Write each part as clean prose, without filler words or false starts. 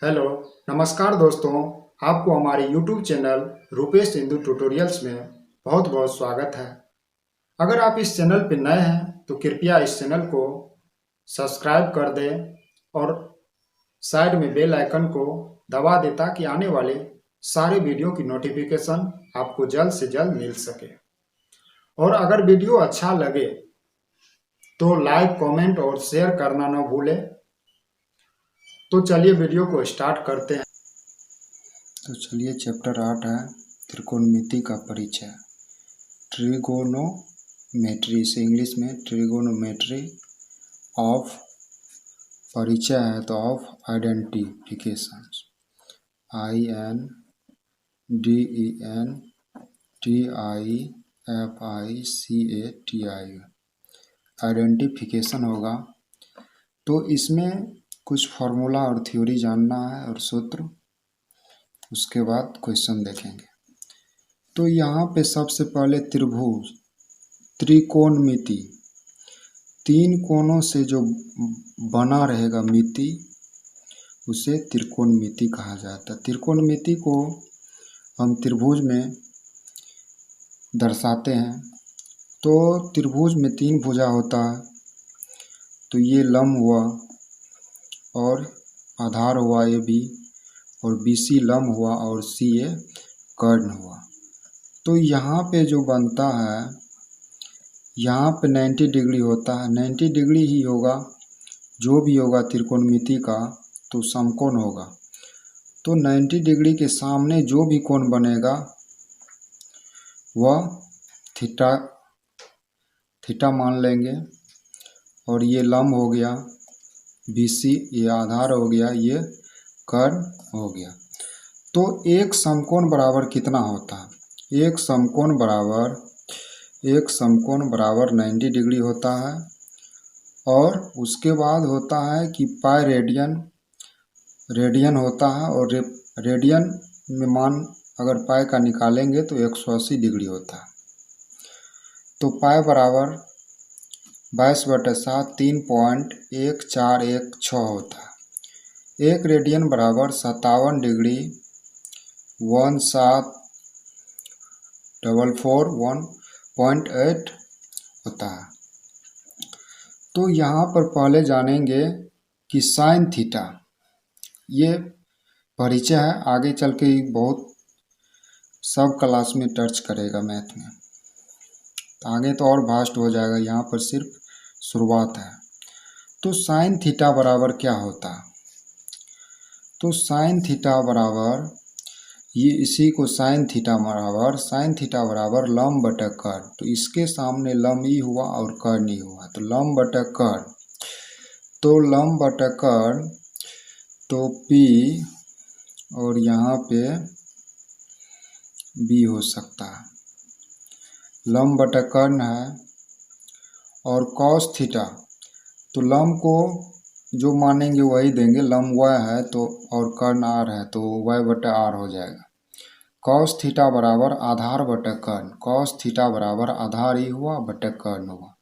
Hello, नमस्कार दोस्तों। आपको हमारे YouTube channel Rupesh Hindu tutorials में बहुत बहुत स्वागत है। अगर आप इस चैनल पर नए हैं तो कृपया इस चैनल को सब्सक्राइब कर दें और साइड में बेल आइकन को दबा दें ताकि आने वाले सारे वीडियो की नोटिफिकेशन आपको जल्द से जल्द मिल सके। और अगर वीडियो अच्छा लगे तो लाइक, कमेंट और शेयर करना ना भूलें। तो चलिए वीडियो को स्टार्ट करते हैं। तो चलिए चैप्टर 8 है त्रिकोणमिति का परिचय। ट्रिगोनोमेट्री, इसे इंग्लिश में ट्रिगोनोमेट्री ऑफ परिचय है तो ऑफ आइडेंटिफिकेशन, INDENTIFICATI आइडेंटिफिकेशन होगा। तो इसमें कुछ फार्मूला और थ्योरी जानना है और सूत्र, उसके बाद क्वेश्चन देखेंगे। तो यहाँ पे सबसे पहले त्रिभुज, त्रिकोणमिति, तीन कोणों से जो बना रहेगा मिति उसे त्रिकोणमिति कहा जाता है। त्रिकोणमिति को हम त्रिभुज में दर्शाते हैं। तो त्रिभुज में तीन भुजा होता है, तो ये लंब हुआ और आधार हुआ AB, और BC लंब हुआ और CA कर्ण हुआ। तो यहाँ पे जो बनता है, यहाँ पे 90 डिग्री होता है, 90 डिग्री ही होगा, जो भी होगा त्रिकोणमिति का तो समकोण होगा। तो 90 डिग्री के सामने जो भी कोण बनेगा वह थीटा मान लेंगे। और ये लंब हो गया BC, ये आधार हो गया, ये कर्ण हो गया। तो एक समकोण बराबर कितना होता है? एक समकोण बराबर 90 डिग्री होता है। और उसके बाद होता है कि पाई रेडियन होता है, और रेडियन में मान अगर पाई का निकालेंगे तो 180 डिग्री होता है। तो पाई बराबर 22/7 3.1416 होता है। एक रेडियन बराबर 57 डिग्री 17441.8 होता है। तो यहाँ पर पहले जानेंगे कि साइन थीटा, ये परिचय है, आगे चल के बहुत सब क्लास में टच करेगा मैथ में, तो आगे तो और वास्ट हो जाएगा, यहाँ पर सिर्फ शुरुआत है। तो साइन थीटा बराबर क्या होता है? तो साइन थीटा बराबर, ये इसी को साइन थीटा बराबर लंब बटा कर्ण। तो इसके सामने लंब ही हुआ और कर्ण ही हुआ, तो लंब बटा कर्ण। तो लंब बटा कर्ण, तो P और यहाँ पे B हो सकता है, लंब बटा कर्ण है। और कॉस थीटा, तो लंब को जो मानेंगे वही देंगे, लंब y है तो और कर्ण r है तो y बटा r हो जाएगा। कॉस थीटा बराबर आधार बटा कर्ण, कॉस थीटा बराबर आधार ही हुआ बटा कर्ण हुआ।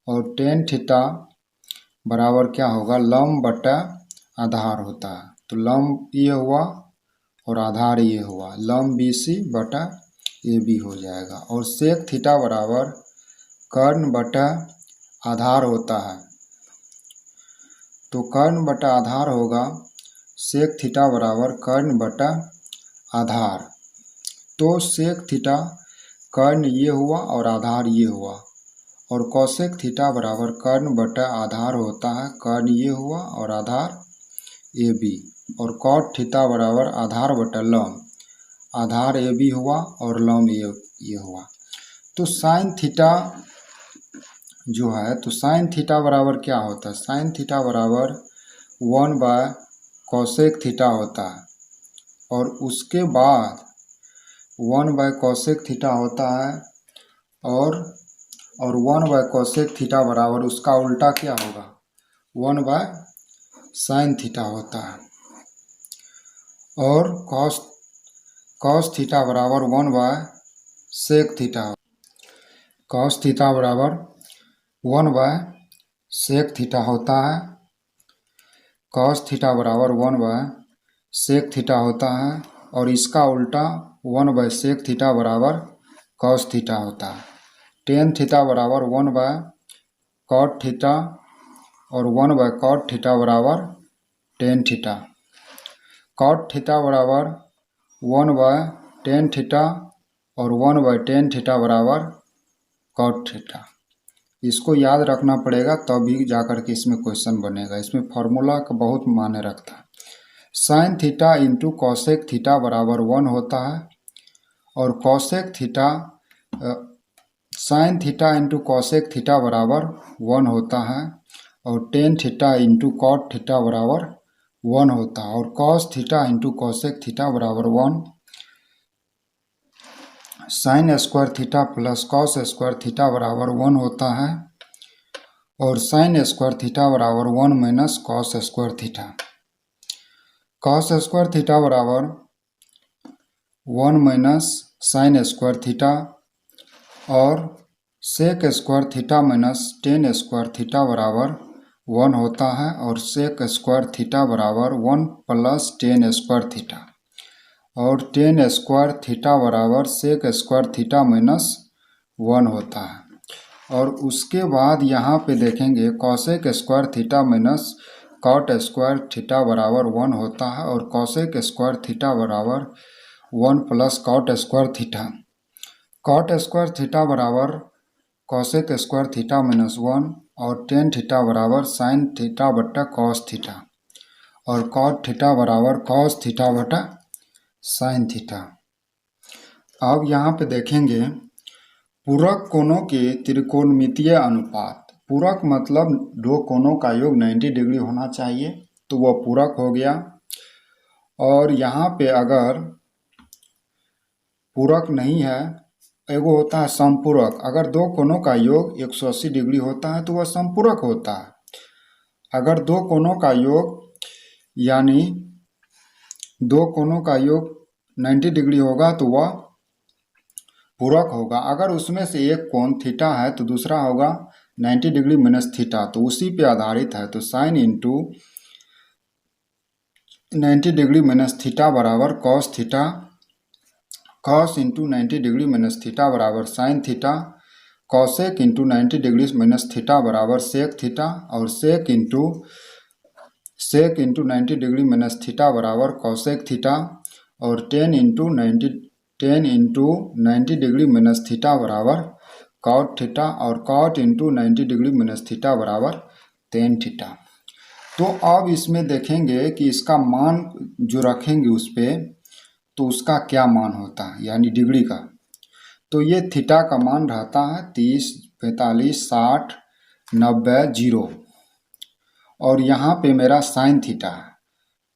और टेन थीटा बराबर क्या होगा? लंब बटा आधार होता है, तो लंब ये हुआ और आधार ये हुआ, लंब BC बटा AB हो जाएगा। और सेक थीटा बराबर कर्ण बटा आधार होता है, तो कर्ण बटा आधार होगा, सेक थीटा बराबर कर्ण बटा आधार। तो सेक थीटा कर्ण ये हुआ और आधार ये हुआ। और कौसेक थीटा बराबर कर्ण बटा आधार होता है, कर्ण ये हुआ और आधार AB। और कॉट थीटा बराबर आधार बटा लंब, आधार AB हुआ और लंब ये हुआ। तो साइन थीटा जो है, तो साइन थीटा बराबर क्या होता है? साइन थीटा बराबर 1/कौसेक थीटा होता है। और उसके बाद 1/कौसेक थीटा होता है, और 1/कौसेक थीटा बराबर उसका उल्टा क्या होगा? 1/साइन थीटा होता है। और कॉस थीटा बराबर 1/सेक थीटा, कॉस थीटा बराबर 1/सेक थीटा होता है, कॉस थीटा बराबर 1/सेक सेक थीटा होता है, और इसका उल्टा 1/सेक थीटा बराबर कॉस थीटा होता है। टेन थीटा बराबर 1/कॉट थीटा, और 1/कॉट थीटा बराबर टेन थीटा। कॉट थीटा बराबर 1/टेन थीटा, और 1/टेन थीटा बराबर कॉट थीटा। इसको याद रखना पड़ेगा, तभी जाकर के इसमें क्वेश्चन बनेगा। इसमें फार्मूला का बहुत मायने रखता है। Sine theta into cosec theta बराबर 1 होता है, और cosec theta sine theta into cosec theta बराबर 1 होता है, और tan theta into cot theta बराबर 1 होता है, और cos theta into cosec theta बराबर 1। Sine square theta plus cos square theta बराबर 1 होता है, और साइन स्क्वायर थीटा बराबर 1 minus cos square theta. Cos square theta बराबर 1 माइनस साइन स्क्वायर थीटा, और sec square theta minus tan square theta बराबर 1 होता है, और सेक स्क्वायर थीटा बराबर 1 प्लस टेन स्क्वायर थीटा, और टेन स्क्वायर थीटा बराबर सेक स्क्वायर थीटा माइनस 1 होता है। और उसके बाद यहाँ पे देखेंगे cosec square theta minus cot square theta बराबर 1 होता है, और कॉसेक स्क्वायर थीटा बराबर 1 plus cot square theta. Cot square theta बराबर कॉसेक स्क्वायर थीटा माइनस 1, और टेन थीटा बराबर साइन थीटा बट्टा कॉस थीटा, और कॉट थीटा बराबर कॉस थीटा बटा साइन थीटा। अब यहाँ पे देखेंगे पूरक कोणों के त्रिकोणमितीय अनुपात। पूरक मतलब दो कोणों का योग 90 डिग्री होना चाहिए, तो वह पूरक हो गया। और यहाँ पे अगर पूरक नहीं है, एगो होता है समपूरक। अगर दो कोणों का योग 180 डिग्री होता है तो वह समपूरक होता है। अगर दो कोणों का योग यानी दो कोणों का योग 90 डिग्री होगा तो वह पूरक होगा। अगर उसमें से एक कोण थीटा है तो दूसरा होगा 90 डिग्री माइनस थीटा, तो उसी पे आधारित है। तो sine into 90 degree minus theta बराबर cos theta, cos into 90 degree minus theta बराबर sine theta, cosec into 90 degree minus theta बराबर सेक थीटा, और sec into 90 degree minus theta बराबर कॉसेक थीटा, और tan into 90 degree minus theta बराबर cot theta, और cot into 90 degree minus theta बराबर tan theta. तो अब इसमें देखेंगे कि इसका मान जो रखेंगे उस पर, तो उसका क्या मान होता है, यानी डिग्री का। तो ये थीटा का मान रहता है 30, 45, 60, 90, 0, और यहाँ पे मेरा साइन थीटा है।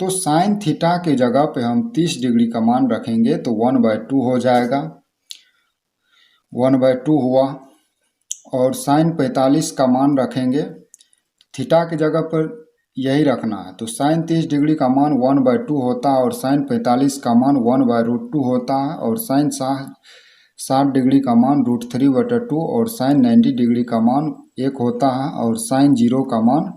तो साइन थीटा के जगह पे हम 30 डिग्री का मान रखेंगे तो 1/2 हो जाएगा, 1/2 हुआ। और साइन 45 का मान रखेंगे, थीटा की जगह पर यही रखना है। तो साइन 30 डिग्री का मान 1/2 होता है, और साइन 45 का मान 1/√2 होता है, और साइन 60 डिग्री का मान √3/2, और साइन 90 डिग्री का मान 1 होता है, और साइन 0 का मान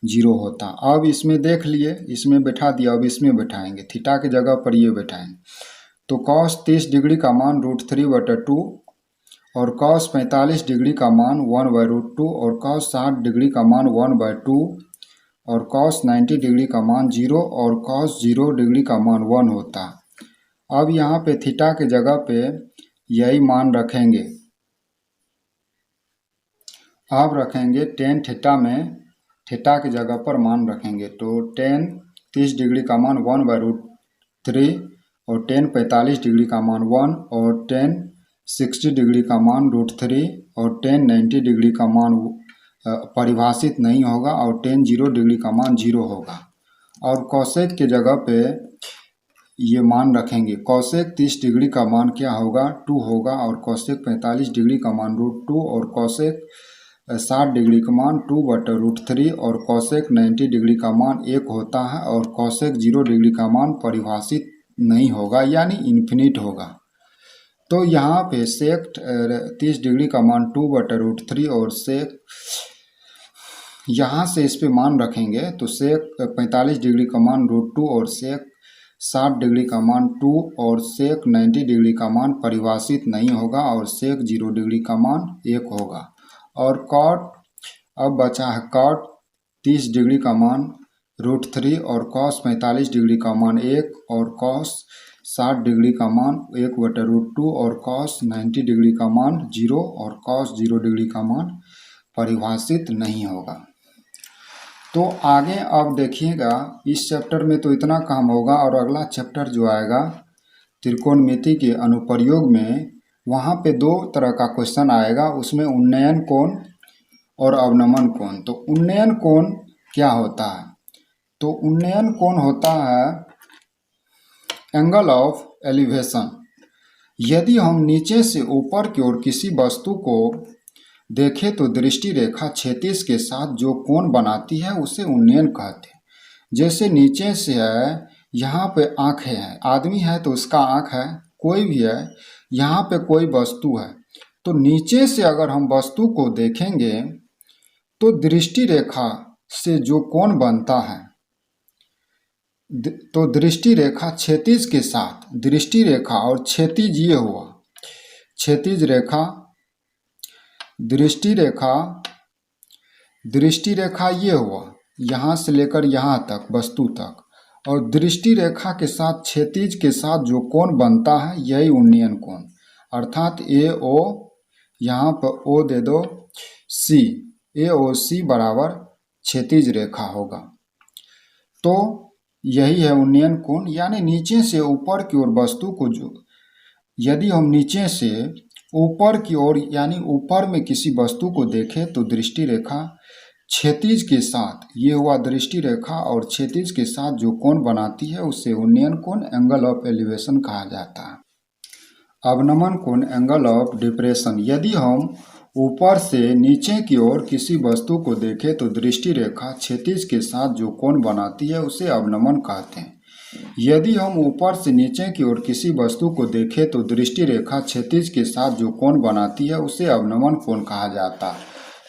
0 होता है। अब इसमें देख लिए, इसमें बैठा दिया, अब इसमें बैठाएंगे, थीटा की जगह पर ये बैठाएंगे। तो कॉस 30 डिग्री का मान √3/2, और कॉस 45 डिग्री का मान 1/√2, और कॉस 60 डिग्री का मान 1/2, और कॉस 90 डिग्री का मान 0, और कॉस 0 डिग्री का मान 1 होता है। अब यहाँ पे थीटा की जगह पे यही मान रखेंगे। अब रखेंगे टेन थीटा में, थीटा की जगह पर मान रखेंगे। तो टेन 30 डिग्री का मान 1/√3, और टेन 45 डिग्री का मान 1, और टेन 60 डिग्री का मान √3, और टेन 90 डिग्री का मान परिभाषित नहीं होगा, और टेन 0 डिग्री का मान 0 होगा। और कॉसेक की जगह पे ये मान रखेंगे। कॉसेक 30 डिग्री का मान क्या होगा, 2 होगा, और कॉसेक 45 डिग्री का मान √2, और कॉसेक 60 डिग्री का मान 2/√3, और कॉसेक 90 डिग्री का मान 1 होता है, और कॉसेक 0 डिग्री का मान परिभाषित नहीं होगा, यानी इन्फिनिट होगा। तो यहाँ पे सेक 30 डिग्री का मान 2/√3, और सेक यहाँ से इस पे मान रखेंगे तो सेक 45 डिग्री का मान √2, और सेक 60 डिग्री का मान 2 और सेक 90 डिग्री का मान परिभाषित नहीं होगा और सेक 0 डिग्री का मान 1 होगा। और कॉट, अब बचा है कॉट 30 डिग्री का मान √3 और कॉस 45 डिग्री का मान 1 और कॉस 60 डिग्री का मान 1/√2 और कॉस 90 डिग्री का मान 0 और कॉस 0 डिग्री का मान परिभाषित नहीं होगा। तो आगे अब देखिएगा इस चैप्टर में तो इतना काम होगा और अगला चैप्टर जो आएगा त्रिकोणमिति के अनुप्रयोग में, वहाँ पे 2 तरह का क्वेश्चन आएगा। उसमें उन्नयन कोण और अवनमन कोण। तो उन्नयन कोण क्या होता है? तो उन्नयन कोण होता है एंगल ऑफ एलिवेशन। यदि हम नीचे से ऊपर की ओर किसी वस्तु को देखें तो दृष्टि रेखा क्षैतिज के साथ जो कोण बनाती है उसे उन्नयन कहते हैं। जैसे नीचे से है, यहाँ पे आँखें हैं, आदमी है तो उसका आँख है, कोई भी है, यहाँ पे कोई वस्तु है, तो नीचे से अगर हम वस्तु को देखेंगे तो दृष्टि रेखा से जो कोण बनता है, तो दृष्टि रेखा क्षैतिज के साथ, दृष्टि रेखा और क्षैतिज ये हुआ, क्षैतिज रेखा, दृष्टि रेखा ये हुआ यहाँ से लेकर यहाँ तक वस्तु तक, और दृष्टि रेखा के साथ क्षैतिज के साथ जो कोण बनता है यही उन्नयन कोण, अर्थात AO, यहाँ पर O दे दो, C, AOC बराबर क्षैतिज रेखा होगा। तो यही है उन्नयन कोण। यानी नीचे से ऊपर की ओर वस्तु को जो, यदि हम नीचे से ऊपर की ओर यानी ऊपर में किसी वस्तु को देखें तो दृष्टि रेखा क्षैतिज के साथ, ये हुआ दृष्टि रेखा और क्षैतिज के साथ जो कोण बनाती है उसे उन्नयन कोण, एंगल ऑफ एलिवेशन कहा जाता है। अवनमन कोण, एंगल ऑफ डिप्रेशन। यदि हम ऊपर से नीचे की ओर किसी वस्तु को देखें तो दृष्टि रेखा क्षैतिज के साथ जो कोण बनाती है उसे अवनमन कहते हैं। यदि हम ऊपर से नीचे की ओर किसी वस्तु को देखें तो दृष्टि रेखा क्षैतिज के साथ जो कोण बनाती है उसे अवनमन कोण कहा जाता है।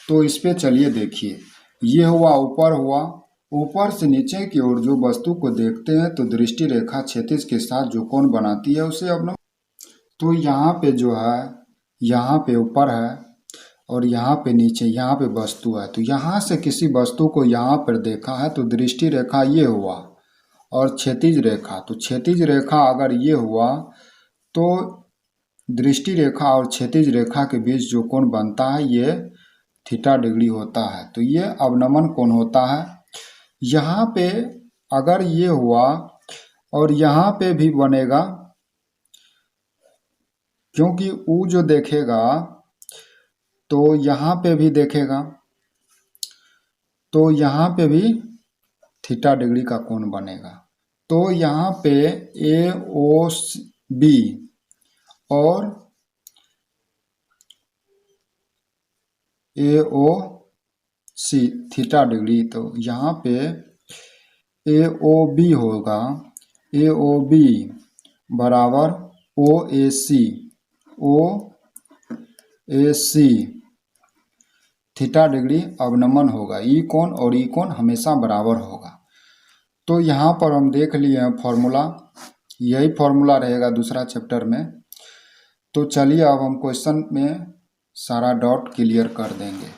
तो इस पे चलिए देखिए, ये हुआ ऊपर हुआ, ऊपर से नीचे की ओर जो वस्तु को देखते हैं तो दृष्टि रेखा क्षैतिज के साथ जो कोण बनाती है उसे अवनमन। तो यहाँ पे जो है, यहाँ पे ऊपर है और यहाँ पे नीचे, यहाँ पे वस्तु है, तो यहाँ से किसी वस्तु को यहाँ पर देखा है तो दृष्टि रेखा ये हुआ और क्षैतिज रेखा, तो क्षैतिज रेखा अगर ये हुआ तो दृष्टि रेखा और क्षैतिज रेखा के बीच जो कोण बनता है ये थीटा डिग्री होता है। तो ये अवनमन कोण होता है। यहाँ पे अगर ये हुआ और यहाँ पे भी बनेगा, क्योंकि U जो देखेगा तो यहाँ पे भी देखेगा, तो यहाँ पे भी थीटा डिग्री का कोण बनेगा। तो यहाँ पे AOB और AOC थीटा डिग्री, तो यहाँ पे AOB होगा, AOB बराबर OAC थीटा डिग्री अवनमन होगा। ई कोण और ई कोण हमेशा बराबर होगा। तो यहाँ पर हम देख लिए हैं फॉर्मूला, यही फॉर्मूला रहेगा दूसरा चैप्टर में। तो चलिए अब हम क्वेश्चन में सारा डाउट क्लियर कर देंगे।